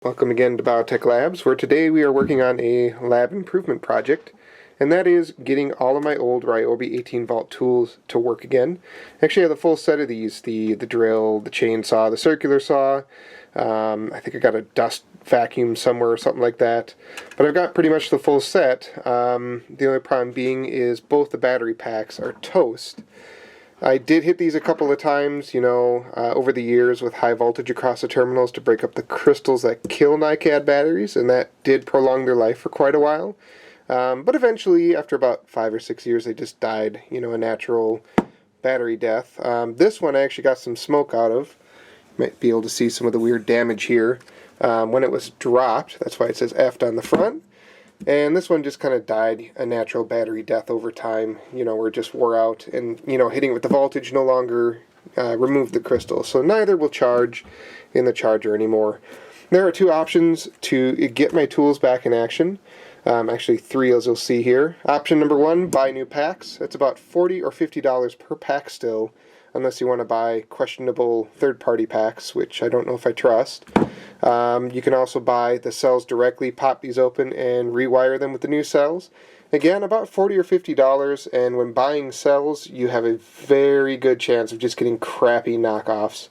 Welcome again to BauTek Labs, where today we are working on a lab improvement project, and that is getting all of my old Ryobi 18-volt tools to work again. Actually, I have the full set of these, the drill, the chainsaw, the circular saw. I think I got a dust vacuum somewhere or something like that. But I've got pretty much the full set. The only problem being is both the battery packs are toast. I did hit these a couple of times, over the years with high voltage across the terminals to break up the crystals that kill NiCad batteries, and that did prolong their life for quite a while. But eventually, after about 5 or 6 years, they just died, a natural battery death. This one I actually got some smoke out of. You might be able to see some of the weird damage here. When it was dropped, that's why it says F on the front. And this one just kind of died a natural battery death over time, where it just wore out, and, hitting it with the voltage no longer removed the crystal. So neither will charge in the charger anymore. There are two options to get my tools back in action. Actually three, as you'll see here. Option number one, buy new packs. It's about $40 or $50 per pack still, unless you want to buy questionable third-party packs, which I don't know if I trust. You can also buy the cells directly, pop these open, and rewire them with the new cells. Again, about $40 or $50, and when buying cells, you have a very good chance of just getting crappy knockoffs.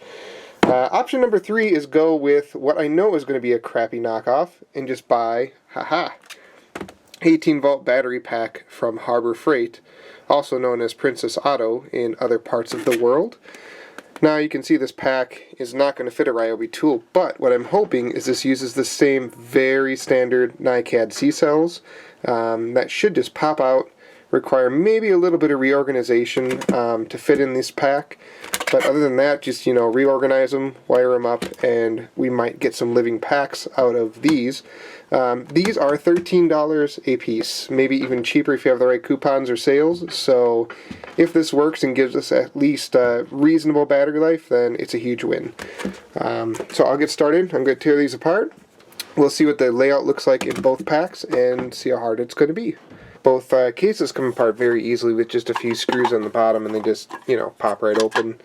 Option number three is go with what I know is going to be a crappy knockoff, and just buy, 18-volt battery pack from Harbor Freight, also known as Princess Auto in other parts of the world. Now you can see this pack is not going to fit a Ryobi tool, but what I'm hoping is this uses the same very standard NiCad C cells that should just pop out, require maybe a little bit of reorganization to fit in this pack, but other than that, just reorganize them, wire them up, and we might get some living packs out of these. These are $13 a piece, maybe even cheaper if you have the right coupons or sales. So if this works and gives us at least a reasonable battery life, then it's a huge win. So I'll get started. I'm going to tear these apart. We'll see what the layout looks like in both packs and see how hard it's going to be. Both cases come apart very easily with just a few screws on the bottom, and they just, pop right open.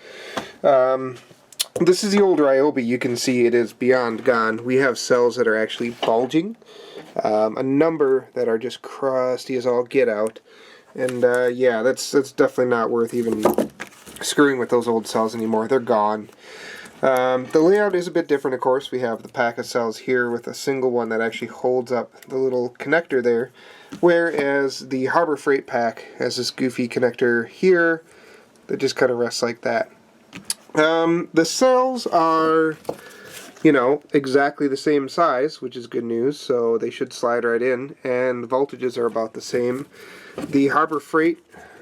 This is the old Ryobi. You can see it is beyond gone. We have cells that are actually bulging, a number that are just crusty as all get out, and yeah, that's definitely not worth even screwing with those old cells anymore. They're gone. The layout is a bit different, of course. We have the pack of cells here with a single one that actually holds up the little connector there, whereas the Harbor Freight pack has this goofy connector here that just kind of rests like that. The cells are, exactly the same size, which is good news, so they should slide right in, and the voltages are about the same. The Harbor Freight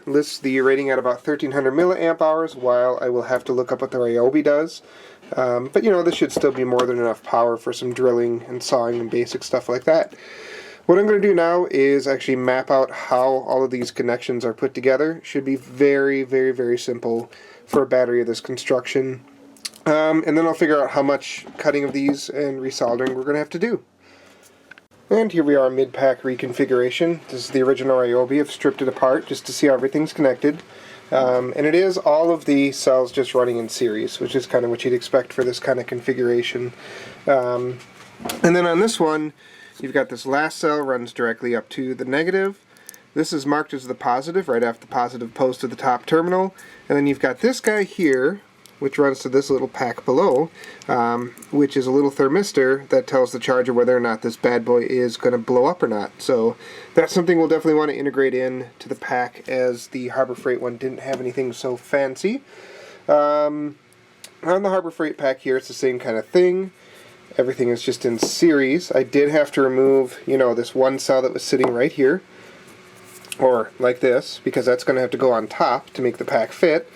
lists the rating at about 1300 milliamp hours, while I will have to look up what the Ryobi does. But this should still be more than enough power for some drilling and sawing and basic stuff like that. What I'm going to do now is actually map out how all of these connections are put together. It should be very, very, very simple for a battery of this construction. And then I'll figure out how much cutting of these and resoldering we're going to have to do. And here we are, mid-pack reconfiguration. This is the original Ryobi. I've stripped it apart just to see how everything's connected. And it is all of the cells just running in series, which is kind of what you'd expect for this kind of configuration. And then on this one, you've got this last cell runs directly up to the negative. This is marked as the positive, right after the positive post to the top terminal. And then you've got this guy here, which runs to this little pack below, which is a little thermistor that tells the charger whether or not this bad boy is going to blow up or not. So that's something we'll definitely want to integrate in to the pack, as the Harbor Freight one didn't have anything so fancy. On the Harbor Freight pack here, it's the same kind of thing. Everything is just in series. I did have to remove, this one cell that was sitting right here, or like this, because that's going to have to go on top to make the pack fit.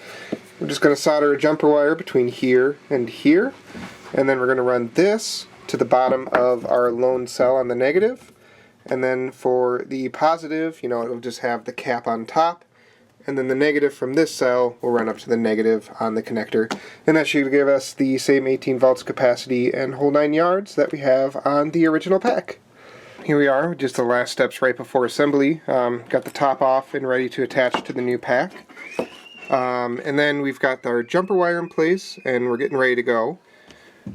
We're just going to solder a jumper wire between here and here, and then we're going to run this to the bottom of our lone cell on the negative, and then for the positive, it'll just have the cap on top, and then the negative from this cell will run up to the negative on the connector, and that should give us the same 18 volts capacity and whole 9 yards that we have on the original pack. Here we are, just the last steps right before assembly. Got the top off and ready to attach to the new pack. And then we've got our jumper wire in place, and we're getting ready to go.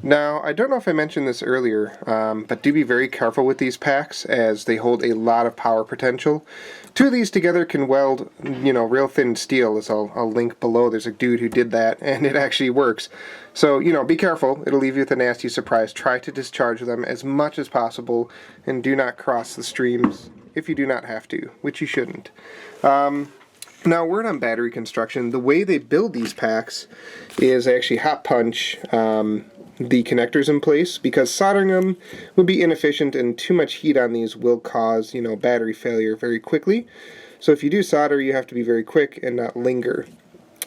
Now, I don't know if I mentioned this earlier, but do be very careful with these packs as they hold a lot of power potential. Two of these together can weld, real thin steel, as I'll link below. There's a dude who did that, and it actually works. So, be careful. It'll leave you with a nasty surprise. Try to discharge them as much as possible, and do not cross the streams if you do not have to, which you shouldn't. Now, a word on battery construction. The way they build these packs is they actually hot punch the connectors in place, because soldering them would be inefficient and too much heat on these will cause, battery failure very quickly. So if you do solder, you have to be very quick and not linger.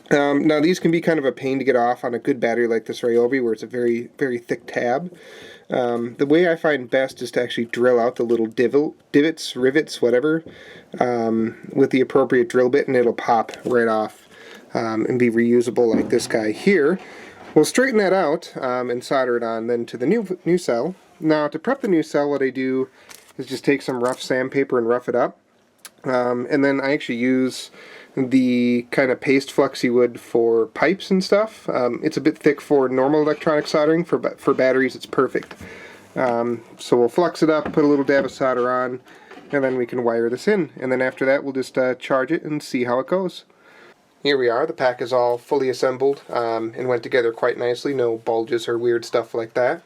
Now these can be kind of a pain to get off on a good battery like this Ryobi, where it's a very, very thick tab. The way I find best is to actually drill out the little divots, rivets, whatever, with the appropriate drill bit, and it'll pop right off and be reusable like this guy here. We'll straighten that out and solder it on then to the new cell. Now, to prep the new cell, what I do is just take some rough sandpaper and rough it up. And then I actually use the kind of paste flexi wood for pipes and stuff. It's a bit thick for normal electronic soldering. For batteries, it's perfect. So we'll flux it up, put a little dab of solder on, and then we can wire this in. And then after that, we'll just charge it and see how it goes. Here we are. The pack is all fully assembled and went together quite nicely. No bulges or weird stuff like that.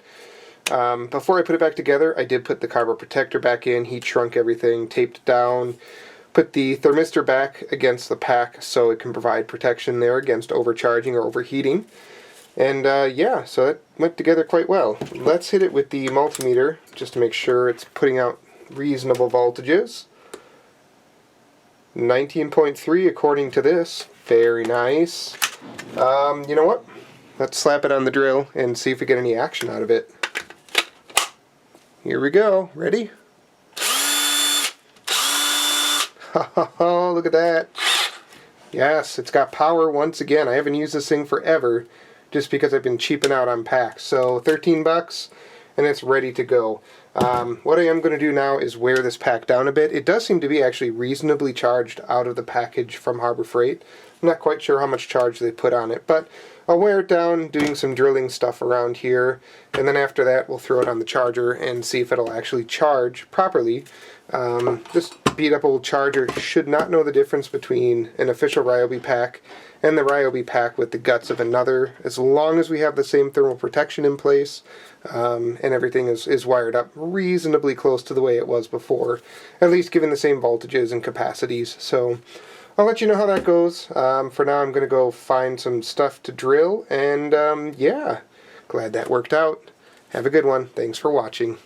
Before I put it back together, I did put the cardboard protector back in, heat shrunk everything, taped it down, put the thermistor back against the pack so it can provide protection there against overcharging or overheating. And yeah, so that went together quite well. Let's hit it with the multimeter just to make sure it's putting out reasonable voltages. 19.3 according to this. Very nice. You know what? Let's slap it on the drill and see if we get any action out of it. Here we go. Ready? Oh, look at that. Yes, it's got power once again. I haven't used this thing forever just because I've been cheaping out on packs. So 13 bucks and it's ready to go. What I am going to do now is wear this pack down a bit. It does seem to be actually reasonably charged out of the package from Harbor Freight. I'm not quite sure how much charge they put on it, but I'll wear it down doing some drilling stuff around here, and then after that we'll throw it on the charger and see if it'll actually charge properly. This beat up old charger should not know the difference between an official Ryobi pack and the Ryobi pack with the guts of another, as long as we have the same thermal protection in place and everything is wired up reasonably close to the way it was before, at least given the same voltages and capacities. So I'll let you know how that goes. For now I'm going to go find some stuff to drill, and yeah, glad that worked out. Have a good one. Thanks for watching.